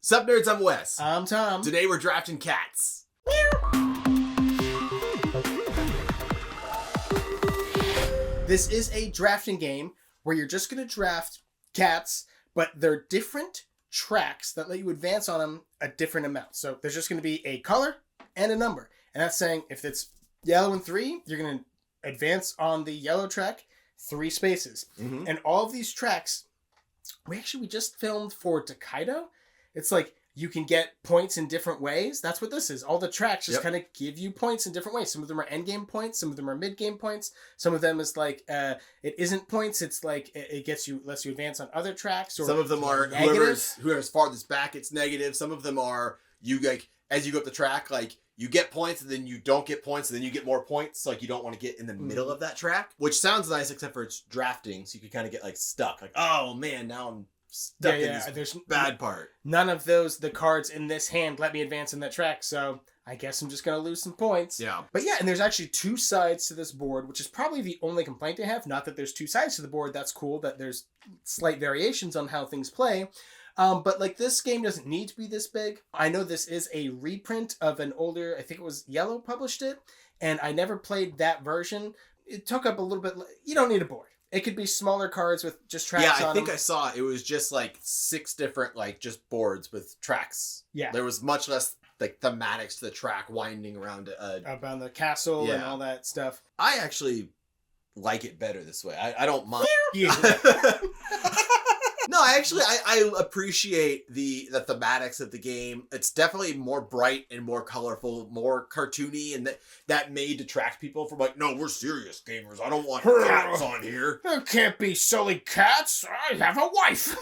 Sup nerds, I'm Wes. I'm Tom. Today we're drafting cats. This is a drafting game where you're just going to draft cats, but they're different tracks that let you advance on them a different amount. So there's just going to be a color and a number. And that's saying if it's yellow and 3, you're going to advance on the yellow track 3 spaces. Mm-hmm. And all of these tracks, we just filmed for Takedo. It's like you can get points in different ways. That's what this is. All the tracks just kind of give you points in different ways. Some of them are end game points. Some of them are mid game points. Some of them is like it isn't points. It's like it lets you advance on other tracks. Or some of them are whoever's farthest back. It's negative. Some of them are you like as you go up the track, like you get points and then you don't get points and then you get more points. Like you don't want to get in the middle of that track, which sounds nice except for it's drafting, so you can kind of get like stuck. Like oh man, now I'm stuck in this there's bad part. None of the cards in this hand let me advance in that track, so I guess I'm just going to lose some points. Yeah. But yeah, and there's actually 2 sides to this board, which is probably the only complaint I have. Not that there's 2 sides to the board. That's cool that there's slight variations on how things play. But like this game doesn't need to be this big. I know this is a reprint of an older, I think it was Yellow published it, and I never played that version. It took up a little bit. You don't need a board. It could be smaller cards with just tracks on them. Yeah, I think I saw it. It was just like 6 different like just boards with tracks. Yeah. There was much less like thematics to the track winding around around the castle and all that stuff. I actually like it better this way. I don't mind. Yeah. No, I appreciate the thematics of the game. It's definitely more bright and more colorful, more cartoony, and that may detract people from like, no, we're serious gamers. I don't want cats on here. There can't be silly cats. I have a wife.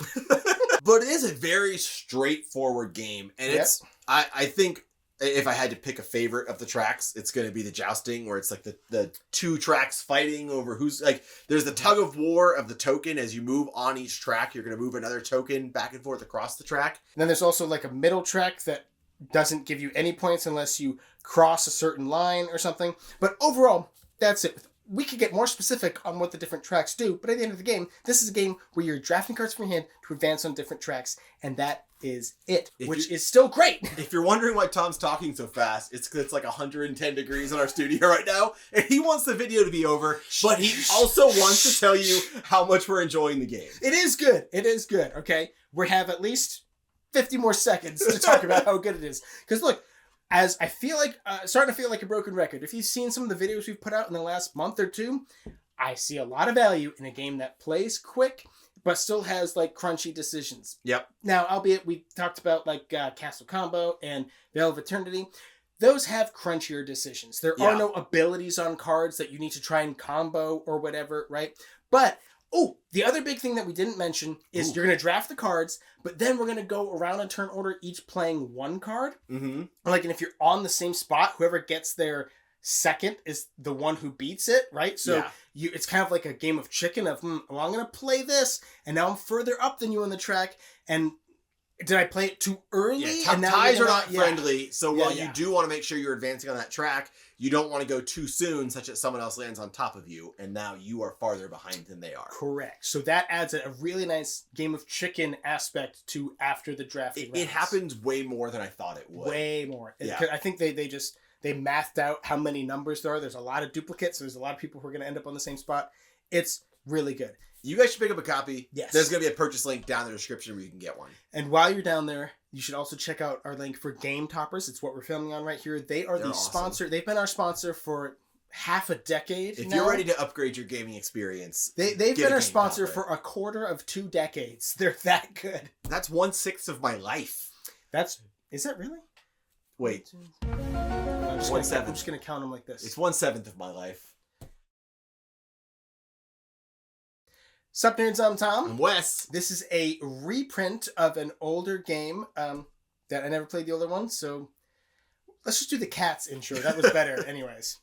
But it is a very straightforward game, and it's I think if I had to pick a favorite of the tracks, it's going to be the jousting, where it's like the 2 tracks fighting over who's like, there's the tug of war of the token. As you move on each track, you're going to move another token back and forth across the track. And then there's also like a middle track that doesn't give you any points unless you cross a certain line or something. But overall, that's it. We could get more specific on what the different tracks do, but at the end of the game, this is a game where you're drafting cards from your hand to advance on different tracks, and that is it, which is still great. If you're wondering why Tom's talking so fast, it's because it's like 110 degrees in our studio right now, and he wants the video to be over, but he also wants to tell you how much we're enjoying the game. It is good. It is good, okay? We have at least 50 more seconds to talk about how good it is. Because look, as I feel like, starting to feel like a broken record. If you've seen some of the videos we've put out in the last month or 2, I see a lot of value in a game that plays quick, but still has like crunchy decisions. Yep. Now, albeit we talked about like Castle Combo and Veil of Eternity, those have crunchier decisions. There are no abilities on cards that you need to try and combo or whatever, right? But the other big thing that we didn't mention is you're going to draft the cards, but then we're going to go around in turn order, each playing 1 card. Mm-hmm. Like, and if you're on the same spot, whoever gets there second is the one who beats it, right? So it's kind of like a game of chicken of, well, I'm going to play this, and now I'm further up than you on the track, and did I play it too early? Yeah, ties are not friendly, so while you do want to make sure you're advancing on that track, you don't want to go too soon, such that someone else lands on top of you, and now you are farther behind than they are. Correct. So that adds a really nice game of chicken aspect to after the drafting rounds. It happens way more than I thought it would. Way more. Yeah. I think they mathed out how many numbers there are. There's a lot of duplicates, so there's a lot of people who are going to end up on the same spot. It's really good. You guys should pick up a copy. Yes. There's going to be a purchase link down in the description where you can get one. And while you're down there, you should also check out our link for Game Toppers. It's what we're filming on right here. They're awesome. Sponsor. They've been our sponsor for half a decade If now. you're ready to upgrade your gaming experience, they've been our sponsor for a quarter of 2 decades. They're that good. That's 1/6 of my life. Is that really? Wait. I'm just going to count them like this. It's 1/7 of my life. Sup nerds, I'm Tom. I'm Wes. This is a reprint of an older game that I never played the older one, so let's just do the cats intro. That was better anyways.